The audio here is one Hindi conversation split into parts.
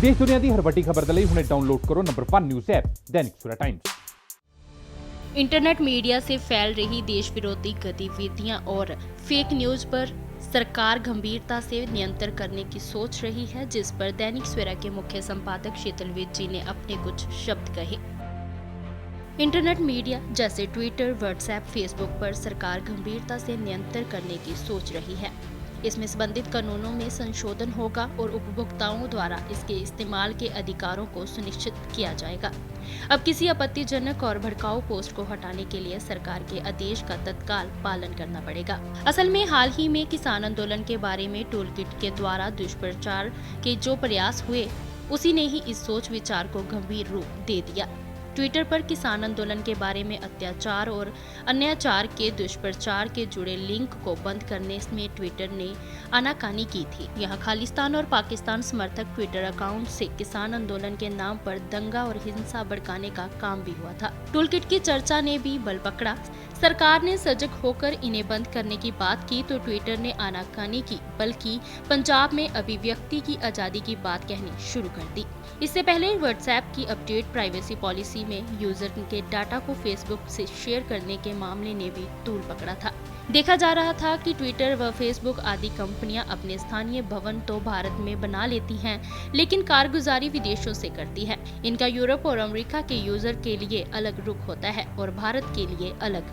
देश दुनिया की हर वड्डी खबर लई हुणे डाउनलोड करो number 1 news app Dainik Savera times. Internet media से फैल रही देश विरोधी गतिविधियां और फेक न्यूज पर सरकार गंभीरता से नियंत्रण करने की सोच रही है, जिस पर दैनिक सवेरा के मुख्य संपादक शीतल विज जी ने अपने कुछ शब्द कहे। इंटरनेट मीडिया जैसे ट्विटर, व्हाट्सएप, फेसबुक पर सरकार गंभीरता से नियंत्रण करने की सोच रही है। इसमें संबंधित कानूनों में संशोधन होगा और उपभोक्ताओं द्वारा इसके इस्तेमाल के अधिकारों को सुनिश्चित किया जाएगा। अब किसी आपत्तिजनक और भड़काऊ पोस्ट को हटाने के लिए सरकार के आदेश का तत्काल पालन करना पड़ेगा। असल में हाल ही में किसान आंदोलन के बारे में टूल किट के द्वारा दुष्प्रचार के जो प्रयास हुए, उसी ने ही इस सोच विचार को गंभीर रूप दे दिया। ट्विटर पर किसान आंदोलन के बारे में अत्याचार और अन्याचार के दुष्प्रचार के जुड़े लिंक को बंद करने में ट्विटर ने आनाकानी की थी। यहाँ खालिस्तान और पाकिस्तान समर्थक ट्विटर अकाउंट से किसान आंदोलन के नाम पर दंगा और हिंसा भड़काने का काम भी हुआ था। टूलकिट की चर्चा ने भी बल पकड़ा। सरकार ने सजग होकर इन्हें बंद करने की बात की तो ट्विटर ने आनाकानी की, बल्कि पंजाब में अभिव्यक्ति की आजादी की बात कहनी शुरू कर दी। इससे पहले व्हाट्सएप की अपडेट प्राइवेसी पॉलिसी में यूजर के डाटा को फेसबुक से शेयर करने के मामले ने भी तूल पकड़ा था। देखा जा रहा था कि ट्विटर व फेसबुक आदि कंपनियां अपने स्थानीय भवन तो भारत में बना लेती हैं, लेकिन कारगुजारी विदेशों से करती है। इनका यूरोप और अमेरिका के यूजर के लिए अलग रुख होता है और भारत के लिए अलग।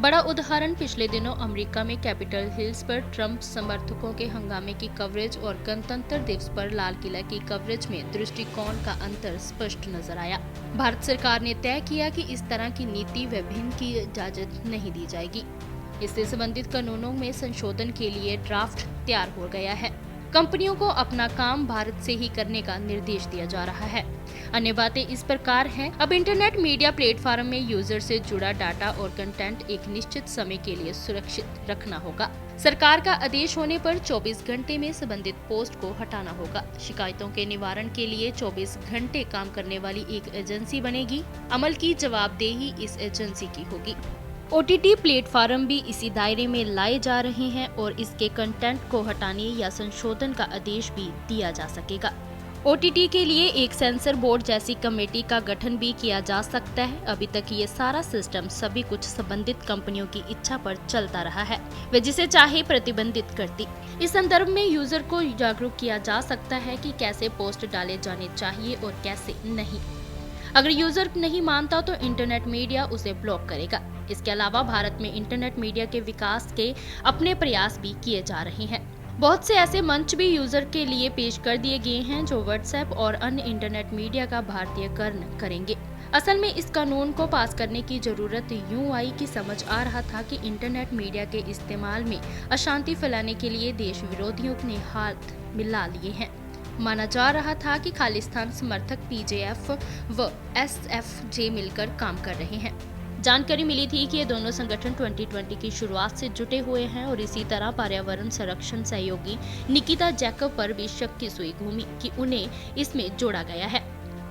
बड़ा उदाहरण पिछले दिनों अमेरिका में कैपिटल हिल्स पर ट्रंप समर्थकों के हंगामे की कवरेज और गणतंत्र दिवस पर लाल किला की कवरेज में दृष्टिकोण का अंतर स्पष्ट नजर आया। भारत सरकार ने तय किया कि इस तरह की नीति व भिन्न की इजाजत नहीं दी जाएगी। इससे संबंधित कानूनों में संशोधन के लिए ड्राफ्ट तैयार हो गया है। कंपनियों को अपना काम भारत से ही करने का निर्देश दिया जा रहा है। अन्य बातें इस प्रकार हैं। अब इंटरनेट मीडिया प्लेटफॉर्म में यूजर से जुड़ा डाटा और कंटेंट एक निश्चित समय के लिए सुरक्षित रखना होगा। सरकार का आदेश होने पर 24 घंटे में संबंधित पोस्ट को हटाना होगा। शिकायतों के निवारण के लिए 24 घंटे काम करने वाली एक एजेंसी बनेगी। अमल की जवाबदेही इस एजेंसी की होगी। OTT प्लेटफॉर्म भी इसी दायरे में लाए जा रहे हैं और इसके कंटेंट को हटाने या संशोधन का आदेश भी दिया जा सकेगा। OTT के लिए एक सेंसर बोर्ड जैसी कमेटी का गठन भी किया जा सकता है। अभी तक ये सारा सिस्टम सभी कुछ संबंधित कंपनियों की इच्छा पर चलता रहा है, वे जिसे चाहे प्रतिबंधित करती। इस संदर्भ में यूजर को जागरूक किया जा सकता है कि कैसे पोस्ट डाले जाने चाहिए और कैसे नहीं। अगर यूजर नहीं मानता तो इंटरनेट मीडिया उसे ब्लॉक करेगा। इसके अलावा भारत में इंटरनेट मीडिया के विकास के अपने प्रयास भी किए जा रहे हैं। बहुत से ऐसे मंच भी यूजर के लिए पेश कर दिए गए हैं जो व्हाट्सएप और अन्य इंटरनेट मीडिया का भारतीयकरण करेंगे। असल में इस कानून को पास करने की जरूरत यूं आई कि समझ आ रहा था कि इंटरनेट मीडिया के इस्तेमाल में अशांति फैलाने के लिए देश विरोधियों ने हाथ मिला लिए हैं। माना जा रहा था कि खालिस्तान समर्थक PJF व SFJ मिलकर काम कर रहे हैं। जानकारी मिली थी कि ये दोनों संगठन 2020 की शुरुआत से जुटे हुए हैं और इसी तरह पर्यावरण संरक्षण सहयोगी निकिता जैकब पर भी शक की सुई घूमी कि उन्हें इसमें जोड़ा गया है।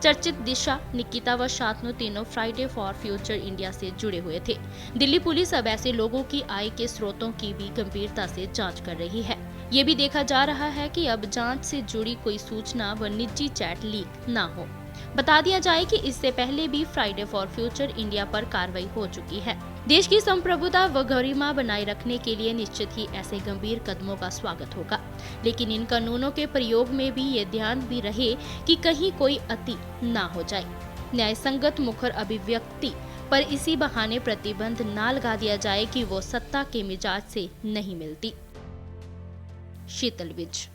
चर्चित दिशा, निकिता व शांतनु तीनों फ्राइडे फॉर फ्यूचर इंडिया से जुड़े हुए थे। दिल्ली पुलिस अब ऐसे लोगों की आय के स्रोतों की भी गंभीरता से जांच कर रही है। ये भी देखा जा रहा है कि अब जांच से जुड़ी कोई सूचना व निजी चैट लीक न हो। बता दिया जाए कि इससे पहले भी फ्राइडे फॉर फ्यूचर इंडिया पर कार्रवाई हो चुकी है। देश की संप्रभुता व गरिमा बनाए रखने के लिए निश्चित ही ऐसे गंभीर कदमों का स्वागत होगा, लेकिन इन कानूनों के प्रयोग में भी ये ध्यान भी रहे कि कहीं कोई अति न हो जाए। न्याय संगत मुखर अभिव्यक्ति पर इसी बहाने प्रतिबंध न लगा दिया जाए कि वो सत्ता के मिजाज से नहीं मिलती। शीतल विज।